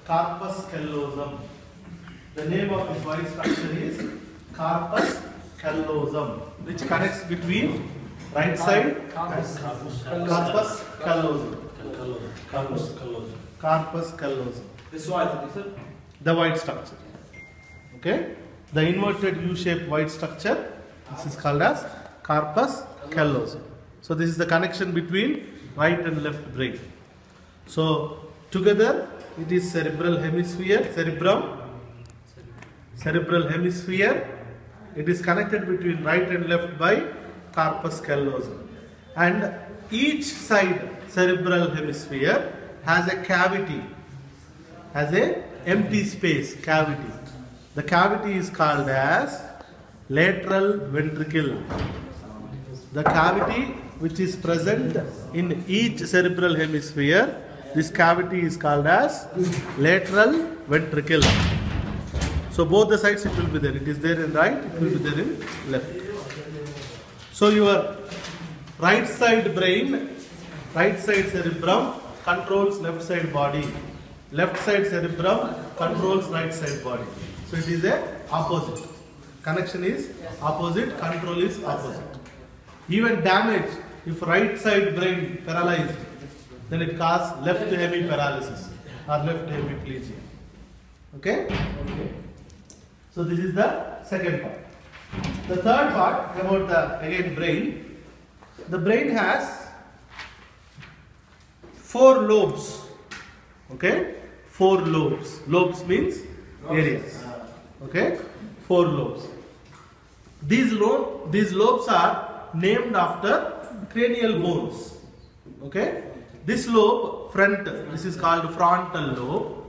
corpus callosum. The name of this white structure is corpus callosum, which connects between right side corpus callosum. Corpus callosum. This white, sir? The white structure. Okay? The inverted U-shaped white structure, this is called as corpus callosum. So this is the connection between right and left brain. So together it is cerebral hemisphere, cerebral hemisphere. It is connected between right and left by corpus callosum. And each side cerebral hemisphere has a cavity, has a empty space, cavity. The cavity is called as lateral ventricle. The cavity which is present in each cerebral hemisphere, this cavity is called as lateral ventricle. So both the sides it will be there. It is there in right, it will be there in left. So your right side brain, right side cerebrum controls left side body. Left side cerebrum controls right side body. So it is a opposite. Connection is opposite, control is opposite. Even damage, if right side brain paralyzed, then it causes left hemi paralysis or left hemiplegia. Okay? So this is the second part. The third part about the again brain. The brain has 4 lobes. Okay? 4 lobes. Lobes means areas. Okay? 4 lobes. These lobes are named after cranial bones. Okay? This lobe, front, this is called frontal lobe.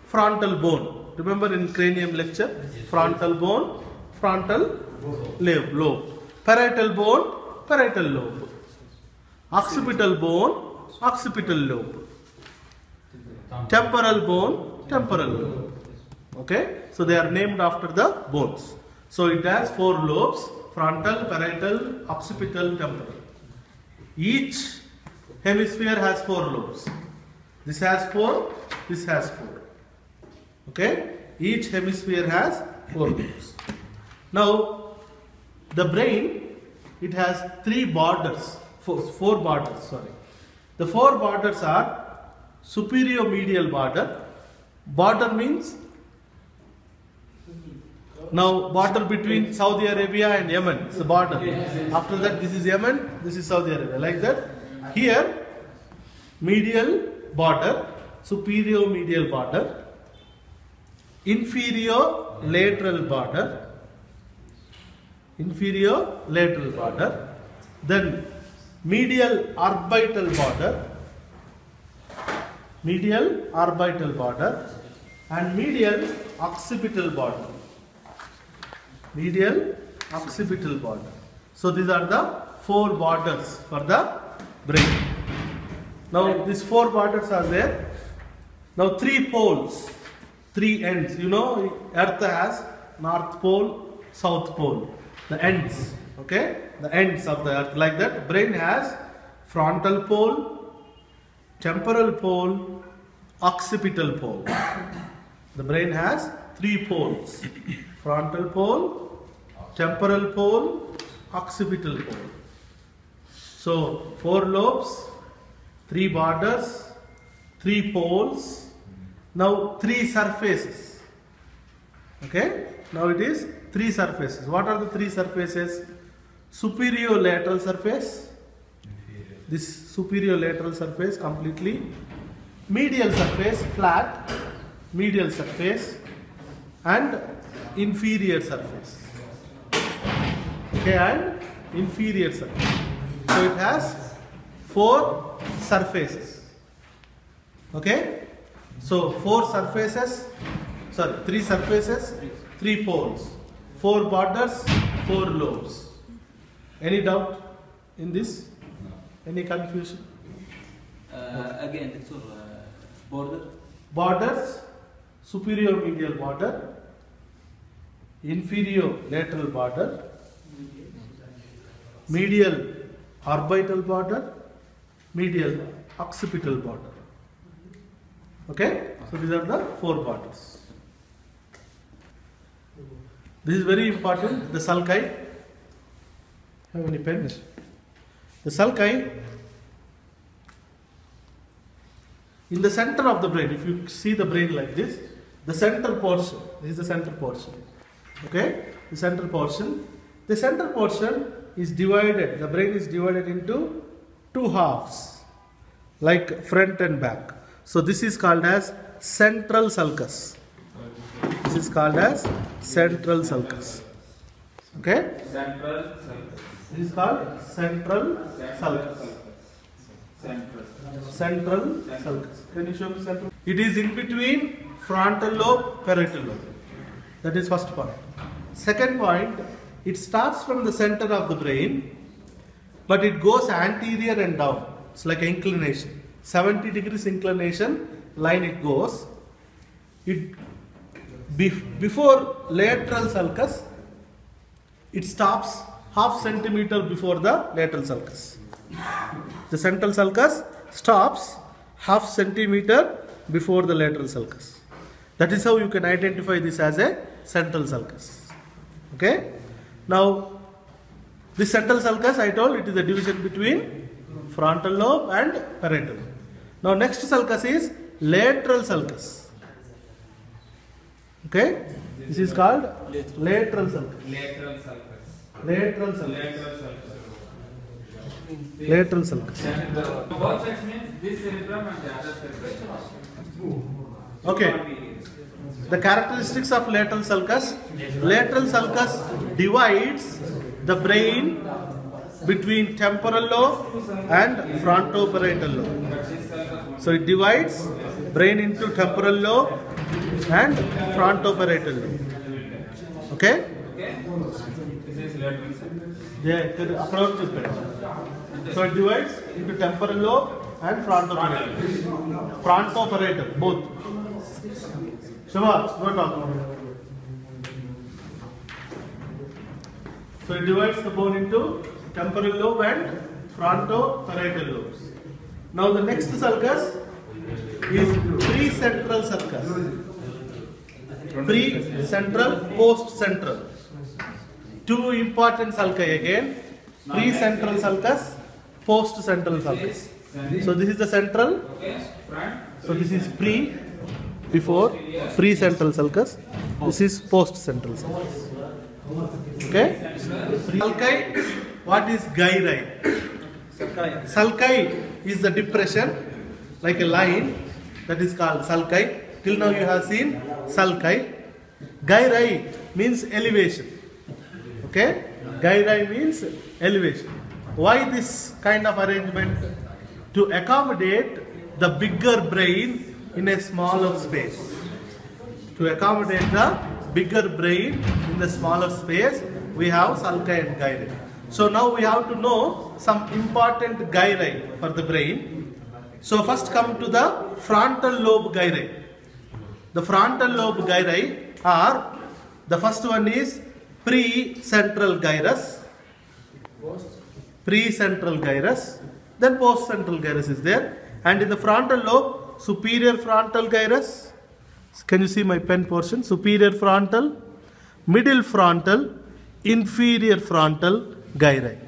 Frontal bone. Remember in cranium lecture? Frontal bone, frontal lobe. Parietal bone, parietal lobe. Occipital bone, occipital lobe. Temporal bone, temporal lobe. Okay? So they are named after the bones. So it has 4 lobes: frontal, parietal, occipital, temporal. Each hemisphere has 4 lobes. This has 4, this has 4. Okay? Each hemisphere has 4 lobes. Now, the brain, it has 3 borders, 4 borders, sorry. The 4 borders are superior medial border. Border means, now border between Saudi Arabia and Yemen is the border. After that, this is Yemen, this is Saudi Arabia, like that. Here, medial border, superior medial border, inferior lateral border, then medial orbital border, and medial occipital border. So these are the 4 borders for the brain. Now these 4 borders are there. Now 3 poles, 3 ends. You know, Earth has North Pole, South Pole. The ends, okay? The ends of the Earth, like that. Brain has frontal pole, temporal pole, occipital pole. The brain has 3 poles: frontal pole, temporal pole, occipital pole. So 4 lobes, 3 borders, 3 poles. Now 3 surfaces. Okay? Now it is 3 surfaces. What are the 3 surfaces? Superior lateral surface. This superior lateral surface completely. Medial surface, flat. Medial surface. And inferior surface. Okay, and inferior surface. So it has 4 surfaces. Okay? So 3 surfaces, 3 poles, 4 borders, 4 lobes. Any doubt in this? Any confusion? Again, it's border. Borders, superior medial border, inferior lateral border, medial orbital border, medial occipital border. Okay, so these are the four borders. This is very important. The sulci. Have any pens? The sulci. In the center of the brain, if you see the brain like this, the center portion, this is the center portion. Okay, the center portion. The center portion is divided, the brain is divided into two halves, like front and back. So this is called as central sulcus. This is called as central sulcus. Okay? Central sulcus. This is called central sulcus. Central sulcus. Can you show me central? It is in between frontal lobe, parietal lobe. That is first point. Second point, it starts from the center of the brain, but it goes anterior and down. It's like an inclination. 70 degrees inclination line it goes. It before lateral sulcus, it stops half centimeter before the lateral sulcus. The central sulcus stops half centimeter before the lateral sulcus. That is how you can identify this as a central sulcus. Okay? Now, this central sulcus, I told it is a division between frontal lobe and parietal lobe. Now, next sulcus is lateral sulcus. Okay? This is called lateral sulcus. Lateral sulcus. Lateral sulcus. Lateral sulcus. Lateral sulcus. Both sides means this cerebrum and the other cerebrum. Okay. The characteristics of lateral sulcus. Lateral sulcus divides the brain between temporal lobe and frontoparietal lobe. So it divides brain into temporal lobe and frontoparietal lobe. Okay? This is lateral sulcus. So it divides into temporal lobe and frontoparietal. Frontoparietal, both. Shiva, no talk. So it divides the bone into temporal lobe and frontoparietal lobes. Now the next sulcus is precentral sulcus. Pre-central, post-central. Two important sulci again. Pre-central sulcus, post-central sulcus. So this is the central. So this is before pre-central sulcus. This is post-central sulcus. Okay? Sulci. What is gyri? Sulci is the depression, like a line, that is called sulci. Till now you have seen sulci. Gyri means elevation. Okay? Gyri means elevation. Why this kind of arrangement? To accommodate the bigger brain in a smaller space. To accommodate the bigger brain in the smaller space, we have sulci and gyri. So now we have to know some important gyri for the brain. So first come to the frontal lobe gyri. The frontal lobe gyri are, the first one is pre-central gyrus, pre-central gyrus, then post-central gyrus is there, and in the frontal lobe, superior frontal gyrus. Can you see my pen portion? Superior frontal, middle frontal, inferior frontal gyri.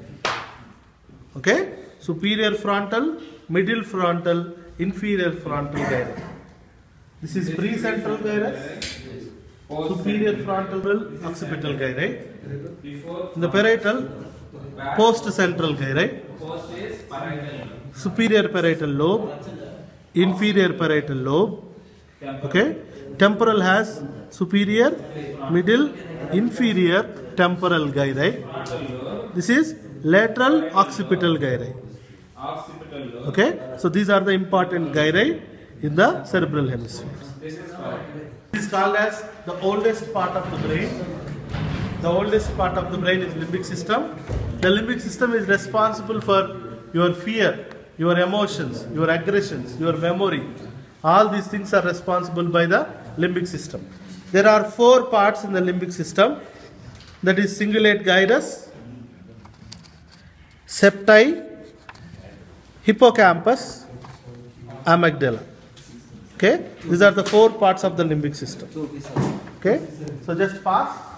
Okay? Superior frontal, middle frontal, inferior frontal gyri. This is pre-central gyrus, superior frontal occipital gyri. In the parietal, post-central gyri, superior parietal lobe, inferior parietal lobe. Okay? Temporal has superior, middle, inferior temporal gyri. This is lateral occipital gyri. Okay? So these are the important gyri in the cerebral hemisphere. This is called as the oldest part of the brain. The oldest part of the brain is limbic system. The limbic system is responsible for your fear, your emotions, your aggressions, your memory. All these things are responsible by the limbic system. There are 4 parts in the limbic system. That is cingulate gyrus, septi, hippocampus, amygdala. Okay, these are the four parts of the limbic system. Okay, so just pass.